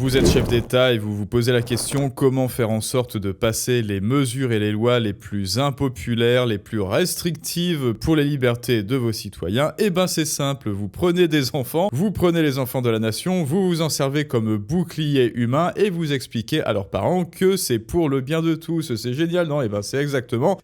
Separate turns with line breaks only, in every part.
Vous êtes chef d'État et vous vous posez la question comment faire en sorte de passer les mesures et les lois les plus impopulaires, les plus restrictives pour les libertés de vos citoyens. Eh ben c'est simple, vous prenez des enfants, vous prenez les enfants de la nation, vous vous en servez comme bouclier humain et vous expliquez à leurs parents que c'est pour le bien de tous. C'est génial, non? Eh ben c'est exactement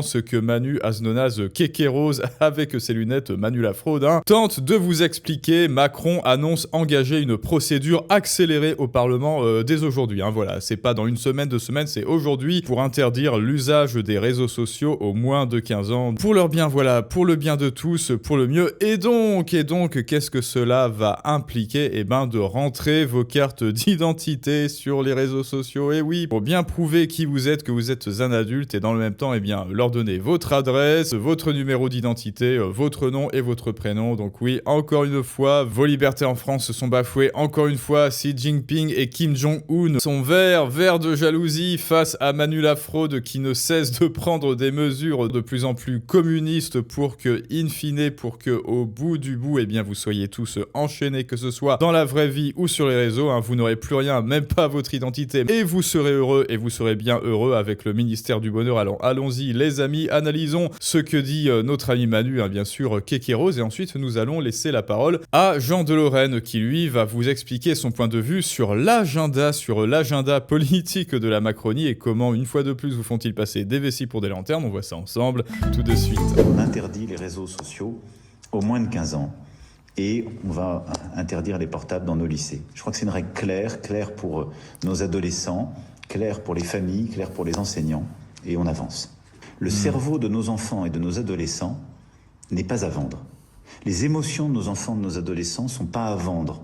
ce que Manu Aznonas Kékéros avec ses lunettes Manu la fraude tente de vous expliquer. Macron annonce engager une procédure accélérée au Parlement dès aujourd'hui. Voilà, c'est pas dans une semaine, 2 semaines, c'est aujourd'hui pour interdire l'usage des réseaux sociaux aux moins de 15 ans. Pour leur bien, voilà, pour le bien de tous, pour le mieux. Et donc, qu'est-ce que cela va impliquer? Eh ben, de rentrer vos cartes d'identité sur les réseaux sociaux. Et oui, pour bien prouver qui vous êtes, que vous êtes un adulte, et dans le même temps, eh bien, leur donner votre adresse, votre numéro d'identité, votre nom et votre prénom. Donc oui, encore une fois, vos libertés en France se sont bafouées. Encore une fois, Xi Jinping et Kim Jong-un sont verts de jalousie face à Manu la fraude qui ne cesse de prendre des mesures de plus en plus communistes pour que, in fine, pour que au bout du bout, eh bien, vous soyez tous enchaînés, que ce soit dans la vraie vie ou sur les réseaux. Vous n'aurez plus rien, même pas votre identité, et vous serez heureux, et vous serez bien heureux avec le ministère du Bonheur. Alors allons-y les amis, analysons ce que dit notre ami Manu, bien sûr, Kékéros, et ensuite nous allons laisser la parole à Jean de Lorraine qui lui va vous expliquer son point de vue sur l'agenda politique de la Macronie et comment une fois de plus vous font-ils passer des vessies pour des lanternes. On voit ça ensemble tout de suite.
On interdit les réseaux sociaux aux moins de 15 ans et on va interdire les portables dans nos lycées. Je crois que c'est une règle claire pour nos adolescents, claire pour les familles, claire pour les enseignants, et on avance. Le cerveau de nos enfants et de nos adolescents n'est pas à vendre. Les émotions de nos enfants, de nos adolescents, sont pas à vendre.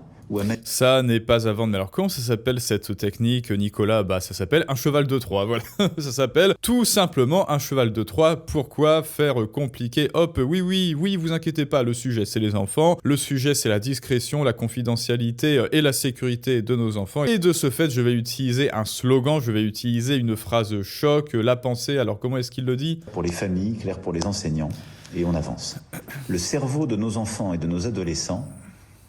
Ça n'est pas à vendre. Mais alors comment ça s'appelle cette technique, Nicolas? Bah ça s'appelle un cheval de Troie, voilà. Ça s'appelle tout simplement un cheval de Troie. Pourquoi faire compliqué? Hop, oui, vous inquiétez pas, le sujet c'est les enfants, le sujet c'est la discrétion, la confidentialité et la sécurité de nos enfants. Et de ce fait, je vais utiliser un slogan, je vais utiliser une phrase choc, la pensée. Alors comment est-ce qu'il le dit?
Pour les familles, clair pour les enseignants, et on avance. Le cerveau de nos enfants et de nos adolescents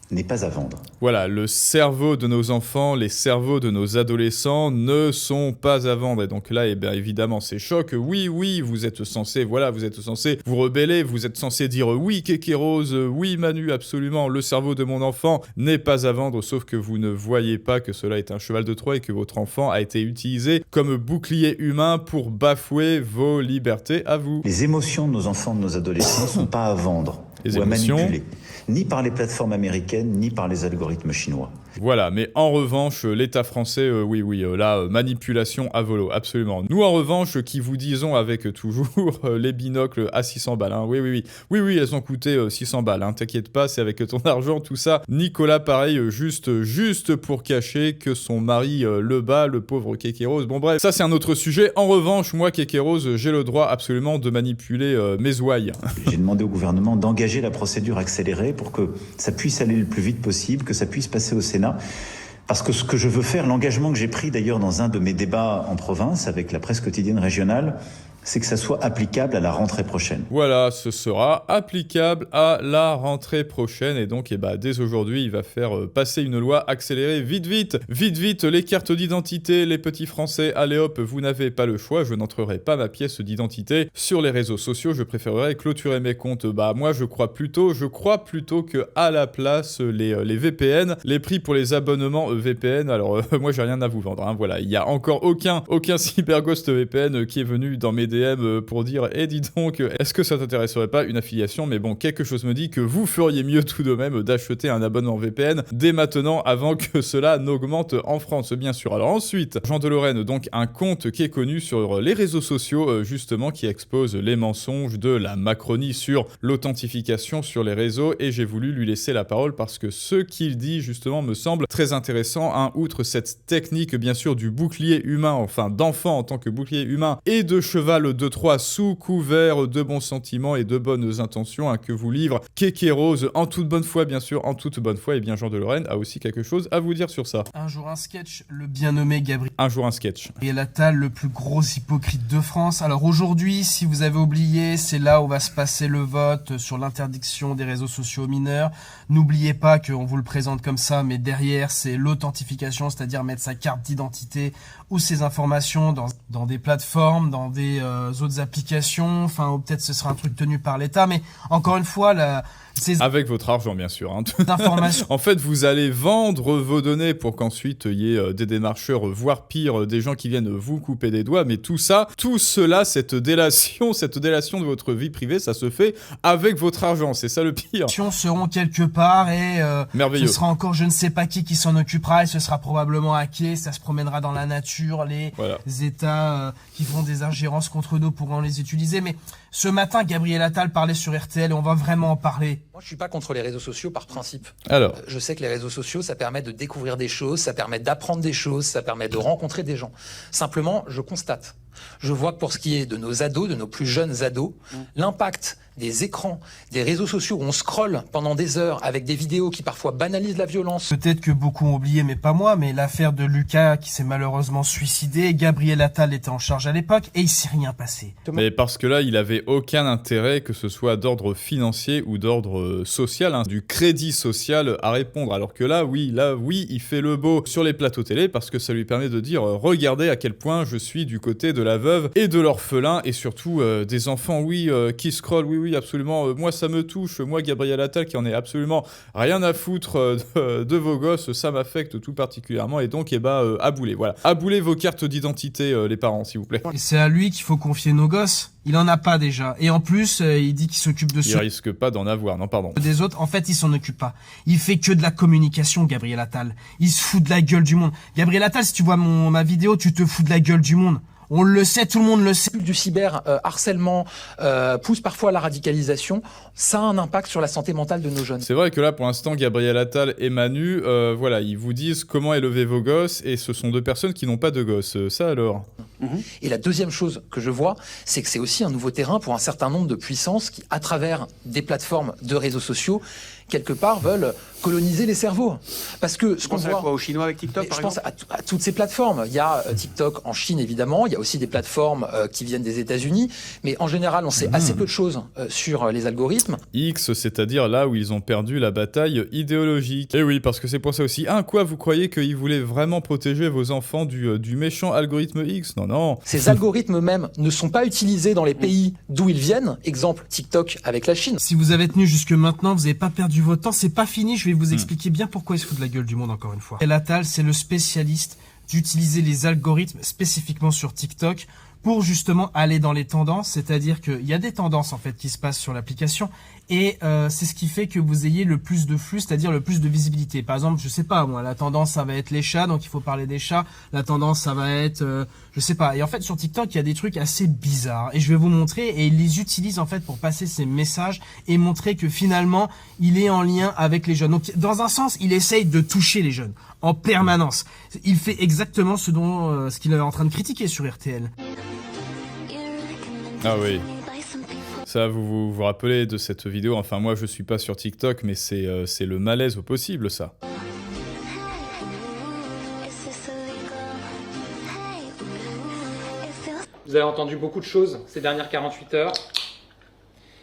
n'est pas à vendre.
Voilà, le cerveau de nos enfants, les cerveaux de nos adolescents ne sont pas à vendre. Et donc là, eh bien, évidemment, c'est choc. Oui, vous êtes censé vous rebeller, vous êtes censé dire oui, Kékéros, oui, Manu, absolument, le cerveau de mon enfant n'est pas à vendre, sauf que vous ne voyez pas que cela est un cheval de Troie et que votre enfant a été utilisé comme bouclier humain pour bafouer vos libertés à vous.
Les émotions de nos enfants, de nos adolescents ne sont pas à vendre ou à manipuler, ni par les plateformes américaines, ni par les algorithmes chinois.
Voilà, mais en revanche, l'État français, manipulation à volo, absolument. Nous, en revanche, qui vous disons avec toujours les binocles à 600 balles, oui, elles ont coûté 600 balles, t'inquiète pas, c'est avec ton argent, tout ça. Nicolas, pareil, juste pour cacher que son mari le bat, le pauvre Kékéros. Bon bref, ça c'est un autre sujet. En revanche, moi, Kékéros, j'ai le droit absolument de manipuler mes ouailles.
J'ai demandé au gouvernement d'engager la procédure accélérée pour que ça puisse aller le plus vite possible, que ça puisse passer au Sénat. Parce que ce que je veux faire, l'engagement que j'ai pris d'ailleurs dans un de mes débats en province avec la presse quotidienne régionale, c'est que ça soit applicable à la rentrée prochaine.
Voilà, ce sera applicable à la rentrée prochaine. Et donc, dès aujourd'hui, il va faire passer une loi accélérée vite, les cartes d'identité, les petits Français. Allez hop, vous n'avez pas le choix. Je n'entrerai pas ma pièce d'identité sur les réseaux sociaux. Je préférerais clôturer mes comptes. Moi, je crois plutôt que à la place, les VPN, les prix pour les abonnements VPN. Alors, moi, j'ai rien à vous vendre. Voilà, il y a encore aucun CyberGhost VPN qui est venu dans mes DM pour dire dis donc, est-ce que ça t'intéresserait pas une affiliation? Mais bon, quelque chose me dit que vous feriez mieux tout de même d'acheter un abonnement VPN dès maintenant avant que cela n'augmente en France, bien sûr. Alors ensuite, Jean de Lorraine, donc un compte qui est connu sur les réseaux sociaux, justement, qui expose les mensonges de la Macronie sur l'authentification sur les réseaux, et j'ai voulu lui laisser la parole parce que ce qu'il dit, justement, me semble très intéressant, outre cette technique, bien sûr, du bouclier humain, enfin d'enfant en tant que bouclier humain, et de cheval mal 2-3 sous couvert de bons sentiments et de bonnes intentions que vous livre Kéké Rose en toute bonne foi, bien sûr, en toute bonne foi. Et bien Jean de Lorraine a aussi quelque chose à vous dire sur ça.
Un jour un sketch, le bien nommé Gabriel.
Un jour un sketch.
Gabriel Attal, le plus gros hypocrite de France. Alors aujourd'hui, si vous avez oublié, c'est là où va se passer le vote sur l'interdiction des réseaux sociaux aux mineurs. N'oubliez pas qu'on vous le présente comme ça, mais derrière, c'est l'authentification, c'est-à-dire mettre sa carte d'identité ou ses informations dans des plateformes, dans des autres applications. Enfin, ou peut-être ce sera un truc tenu par l'État, mais encore une fois,
avec votre argent, bien sûr. Hein.
Informations.
En fait, vous allez vendre vos données pour qu'ensuite il y ait des démarcheurs, voire pire, des gens qui viennent vous couper des doigts. Mais tout cela, cette délation de votre vie privée, ça se fait avec votre argent. C'est ça le pire.
Seront quelque part et
merveilleux.
Ce sera encore je ne sais pas qui s'en occupera et ce sera probablement hacké. Ça se promènera dans la nature. Les États qui font des ingérences contre nous pourront les utiliser. Mais ce matin, Gabriel Attal parlait sur RTL et on va vraiment en parler.
Moi, je suis pas contre les réseaux sociaux par principe.
Alors,
je sais que les réseaux sociaux, ça permet de découvrir des choses, ça permet d'apprendre des choses, ça permet de rencontrer des gens. Simplement, je constate. Je vois que pour ce qui est de nos ados, de nos plus jeunes ados, l'impact des écrans, des réseaux sociaux où on scrolle pendant des heures avec des vidéos qui parfois banalisent la violence.
Peut-être que beaucoup ont oublié, mais pas moi, mais l'affaire de Lucas qui s'est malheureusement suicidé, Gabriel Attal était en charge à l'époque et il s'est rien passé.
Mais parce que là, il avait aucun intérêt, que ce soit d'ordre financier ou d'ordre social, du crédit social à répondre. Alors que là, oui, il fait le beau sur les plateaux télé parce que ça lui permet de dire regardez à quel point je suis du côté de la veuve et de l'orphelin et surtout des enfants, qui scrollent, oui, absolument. Moi, ça me touche. Moi, Gabriel Attal, qui en est absolument rien à foutre de vos gosses, ça m'affecte tout particulièrement. Et donc, aboulez. Voilà. Aboulez vos cartes d'identité, les parents, s'il vous plaît.
Et c'est à lui qu'il faut confier nos gosses. Il en a pas déjà. Et en plus, il dit qu'il s'occupe de
Il risque pas d'en avoir. Non, pardon.
Des autres, en fait, il s'en occupe pas. Il fait que de la communication, Gabriel Attal. Il se fout de la gueule du monde. Gabriel Attal, si tu vois ma vidéo, tu te fous de la gueule du monde. On le sait, tout le monde le sait.
Du cyber harcèlement pousse parfois à la radicalisation. Ça a un impact sur la santé mentale de nos jeunes.
C'est vrai que là, pour l'instant, Gabriel Attal et Manu, ils vous disent comment élever vos gosses et ce sont deux personnes qui n'ont pas de gosses. Ça alors ?
Et la deuxième chose que je vois, c'est que c'est aussi un nouveau terrain pour un certain nombre de puissances qui, à travers des plateformes de réseaux sociaux, quelque part veulent coloniser les cerveaux. Parce que ce qu'on voit...
Quoi, aux Chinois avec TikTok, par exemple ?
Je pense à toutes ces plateformes. Il y a TikTok en Chine, évidemment. Il y a aussi des plateformes qui viennent des États-Unis. Mais en général, on sait assez peu de choses sur les algorithmes.
X, c'est-à-dire là où ils ont perdu la bataille idéologique. Et oui, parce que c'est pour ça aussi. Quoi, vous croyez qu'ils voulaient vraiment protéger vos enfants du méchant algorithme X ? Non.
Ces algorithmes même ne sont pas utilisés dans les pays d'où ils viennent. Exemple, TikTok avec la Chine.
Si vous avez tenu jusque maintenant, vous n'avez pas perdu votre temps. C'est pas fini. Je vais vous expliquer bien pourquoi il se fout de la gueule du monde encore une fois. Et Attal, c'est le spécialiste d'utiliser les algorithmes spécifiquement sur TikTok pour justement aller dans les tendances, c'est-à-dire qu'il y a des tendances en fait qui se passent sur l'application et c'est ce qui fait que vous ayez le plus de flux, c'est-à-dire le plus de visibilité. Par exemple, je sais pas moi, la tendance ça va être les chats, donc il faut parler des chats. La tendance ça va être, je sais pas. Et en fait sur TikTok il y a des trucs assez bizarres et je vais vous montrer et il les utilise en fait pour passer ces messages et montrer que finalement il est en lien avec les jeunes. Donc dans un sens il essaye de toucher les jeunes en permanence. Il fait exactement ce qu'il est en train de critiquer sur RTL.
Ah oui. Ça, vous vous rappelez de cette vidéo. Enfin, moi, je suis pas sur TikTok, mais c'est le malaise au possible, ça.
Vous avez entendu beaucoup de choses ces dernières 48 heures.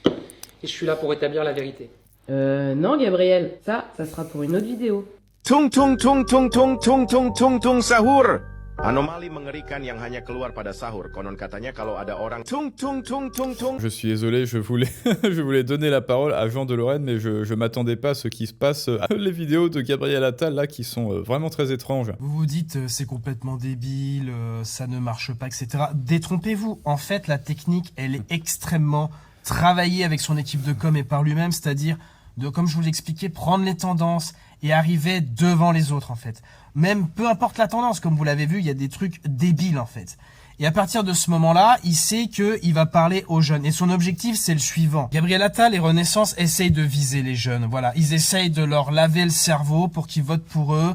Et je suis là pour établir la vérité.
Non, Gabriel. Ça sera pour une autre vidéo.
Tung tung tung tung tung tung tung tung tung sahur. Anomali mengerikan yang hanya keluar pada sahur. Konon katanya kalau ada orang tung tung tung tung tung.
Je suis désolé, je voulais donner la parole à Jean de Lorraine, mais je m'attendais pas à ce qui se passe. Les vidéos de Gabriel Attal là qui sont vraiment très étranges.
Vous vous dites c'est complètement débile, ça ne marche pas, etc. Détrompez-vous. En fait, la technique, elle est extrêmement travaillée avec son équipe de com et par lui-même, c'est-à-dire de, comme je vous l'expliquais, prendre les tendances et arriver devant les autres en fait. Même peu importe la tendance, comme vous l'avez vu, il y a des trucs débiles en fait. Et à partir de ce moment-là, il sait qu'il va parler aux jeunes. Et son objectif, c'est le suivant. Gabriel Attal et Renaissance essayent de viser les jeunes. Voilà, ils essayent de leur laver le cerveau pour qu'ils votent pour eux.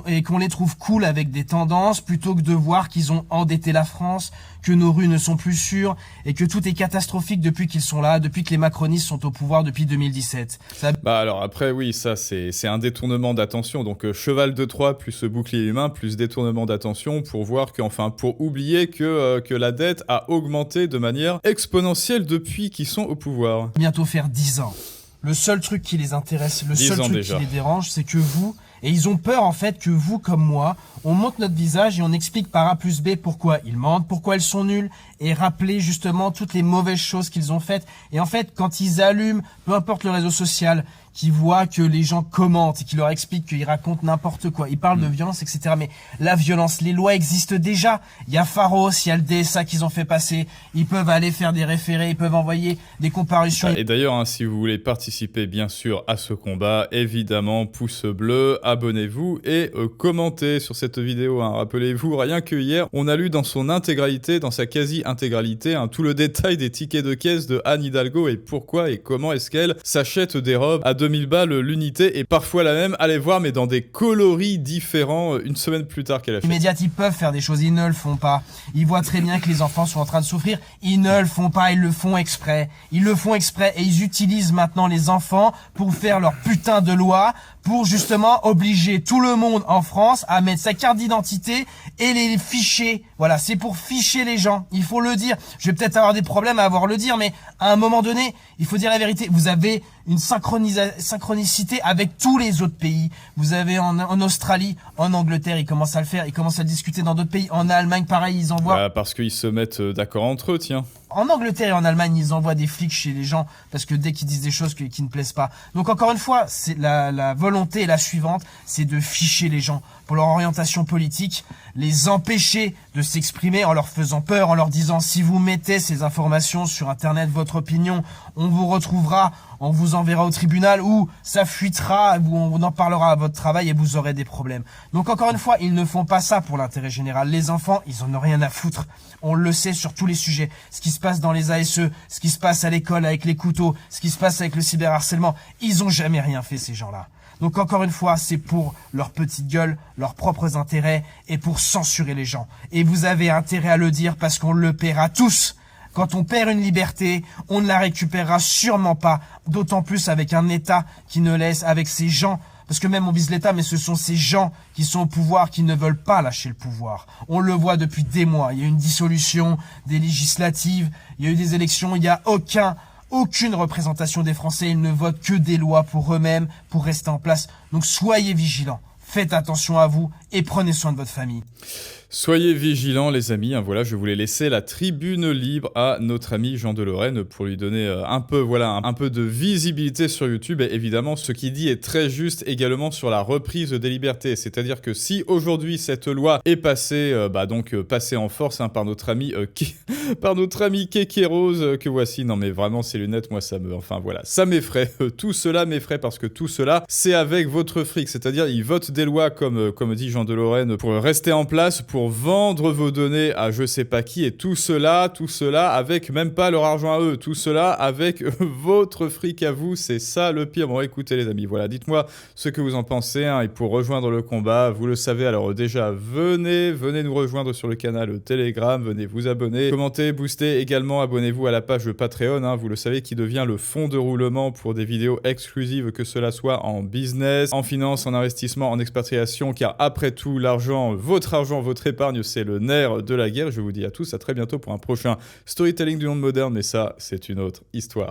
et qu'on les trouve cool avec des tendances, plutôt que de voir qu'ils ont endetté la France, que nos rues ne sont plus sûres et que tout est catastrophique depuis qu'ils sont là, depuis que les macronistes sont au pouvoir depuis 2017.
Bah alors après oui, ça c'est un détournement d'attention, donc cheval de Troie plus bouclier humain plus détournement d'attention pour voir pour oublier que la dette a augmenté de manière exponentielle depuis qu'ils sont au pouvoir.
Bientôt faire 10 ans. Le seul truc qui les intéresse, le seul truc
déjà
qui les dérange, c'est que vous, et ils ont peur en fait que vous comme moi, on monte notre visage et on explique par A plus B pourquoi ils mentent, pourquoi ils sont nuls, et rappeler justement toutes les mauvaises choses qu'ils ont faites. Et en fait, quand ils allument, peu importe le réseau social, qui voient que les gens commentent et qui leur expliquent qu'ils racontent n'importe quoi, ils parlent de violence, etc. Mais la violence, les lois existent déjà. Il y a Pharos, il y a le DSA qu'ils ont fait passer. Ils peuvent aller faire des référés, ils peuvent envoyer des comparutions.
Et d'ailleurs, si vous voulez participer bien sûr à ce combat, évidemment, pouce bleu, abonnez-vous et commentez sur cette vidéo. Rappelez-vous, rien que hier, on a lu dans son intégralité, dans sa quasi-intégralité, tout le détail des tickets de caisse de Anne Hidalgo et pourquoi et comment est-ce qu'elle s'achète des robes à 2000 balles l'unité et parfois la même, allez voir, mais dans des coloris différents une semaine plus tard qu'elle achète.
Immédiat, ils peuvent faire des choses, ils ne le font pas. Ils voient très bien que les enfants sont en train de souffrir, ils ne le font pas, ils le font exprès. Ils le font exprès et ils utilisent maintenant les enfants pour faire leur putain de loi, pour justement obliger tout le monde en France à mettre sa carte d'identité et les ficher. Voilà, c'est pour ficher les gens, il faut le dire. Je vais peut-être avoir des problèmes à avoir le dire, mais à un moment donné, il faut dire la vérité. Vous avez une synchronicité avec tous les autres pays. Vous avez en Australie, en Angleterre, ils commencent à le faire, ils commencent à le discuter dans d'autres pays. En Allemagne, pareil, ils envoient...
Bah, parce qu'ils se mettent d'accord entre eux, tiens.
En Angleterre et en Allemagne, ils envoient des flics chez les gens parce que dès qu'ils disent des choses qui ne plaisent pas. Donc encore une fois, c'est la volonté est la suivante, c'est de ficher les gens pour leur orientation politique, les empêcher de s'exprimer en leur faisant peur, en leur disant si vous mettez ces informations sur Internet, votre opinion, on vous retrouvera, on vous enverra au tribunal ou ça fuitera, ou on en parlera à votre travail et vous aurez des problèmes. Donc encore une fois, ils ne font pas ça pour l'intérêt général. Les enfants, ils en ont rien à foutre. On le sait sur tous les sujets. Ce qui se passe dans les ASE, ce qui se passe à l'école avec les couteaux, ce qui se passe avec le cyberharcèlement, ils ont jamais rien fait ces gens-là. Donc encore une fois, c'est pour leur petite gueule, leurs propres intérêts et pour censurer les gens. Et vous avez intérêt à le dire parce qu'on le paiera tous. Quand on perd une liberté, on ne la récupérera sûrement pas, d'autant plus avec un État qui ne laisse, avec ces gens, parce que même on vise l'État, mais ce sont ces gens qui sont au pouvoir qui ne veulent pas lâcher le pouvoir. On le voit depuis des mois, il y a une dissolution des législatives, il y a eu des élections, il n'y a aucune représentation des Français, ils ne votent que des lois pour eux-mêmes, pour rester en place. Donc soyez vigilants, faites attention à vous et prenez soin de votre famille.
Soyez vigilants les amis, voilà, je voulais laisser la tribune libre à notre ami Jean de Lorraine pour lui donner un peu de visibilité sur YouTube. Et évidemment, ce qu'il dit est très juste également sur la reprise des libertés. C'est-à-dire que si aujourd'hui cette loi est passée, passée en force par notre ami Kéké Rose, que voici, non mais vraiment ces lunettes, moi ça m'effraie. Tout cela m'effraie parce que tout cela, c'est avec votre fric. C'est-à-dire, ils votent des lois comme dit Jean de Lorraine pour rester en place, pour vendre vos données à je sais pas qui, et tout cela avec même pas leur argent à eux, tout cela avec votre fric à vous, c'est ça le pire. Bon, écoutez les amis, voilà, dites-moi ce que vous en pensez, et pour rejoindre le combat, vous le savez, alors déjà, venez nous rejoindre sur le canal Telegram, venez vous abonner, commentez, boostez, également abonnez-vous à la page Patreon, vous le savez, qui devient le fond de roulement pour des vidéos exclusives, que cela soit en business, en finance, en investissement, en expatriation, car après tout, l'argent, votre épargne, c'est le nerf de la guerre. Je vous dis à tous à très bientôt pour un prochain storytelling du monde moderne, mais ça, c'est une autre histoire.